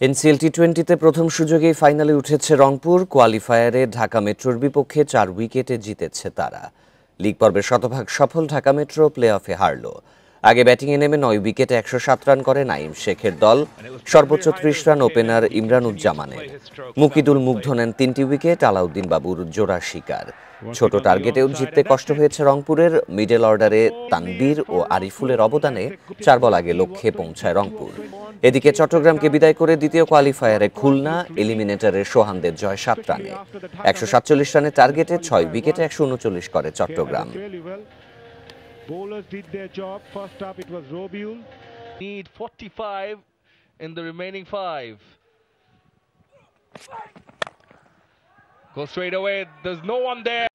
NCL টি-20তে প্রথম সুযোগেই ফাইনালে উঠেছে রংপুর। কোয়ালিফায়ারে ঢাকা মেট্রোর বিপক্ষে 4 উইকেটে জিতেছে তারা। লিগ পর্বের শতভাগ সফল ঢাকা মেট্রো প্লে অফে হারল। আগে ব্যাটিংয়ে নেমে 9 উইকেটে 107 রান করে নাঈম শেখের দল। সর্বোচ্চ 30 রান ওপেনার ইমরানুজ্জামানের। মুকিদুল মুগ্ধ নেন 3টি উইকেট। আলাউদ্দিন বাবুর জোড়া শিকার। ছোট টার্গেটেও জিততে কষ্ট হয়েছে রংপুরের। মিডল অর্ডারে তানবীর ও আরিফুলের অবদানে 4 বল আগে লক্ষ্যে পৌঁছায় রংপুর। এদিকে চট্টগ্রামকে বিদায় করে দ্বিতীয় কোয়ালিফায়ারে খুলনা, এলিমিনেটরের সোহানদের জয় 7 রানে। 147 রানের টার্গেটে 6 উইকেটে 139 করে Chittagong. Bowlers did their job. First up, it was Robiul. Need 45 in the remaining 5. Go straight away. There's no one there.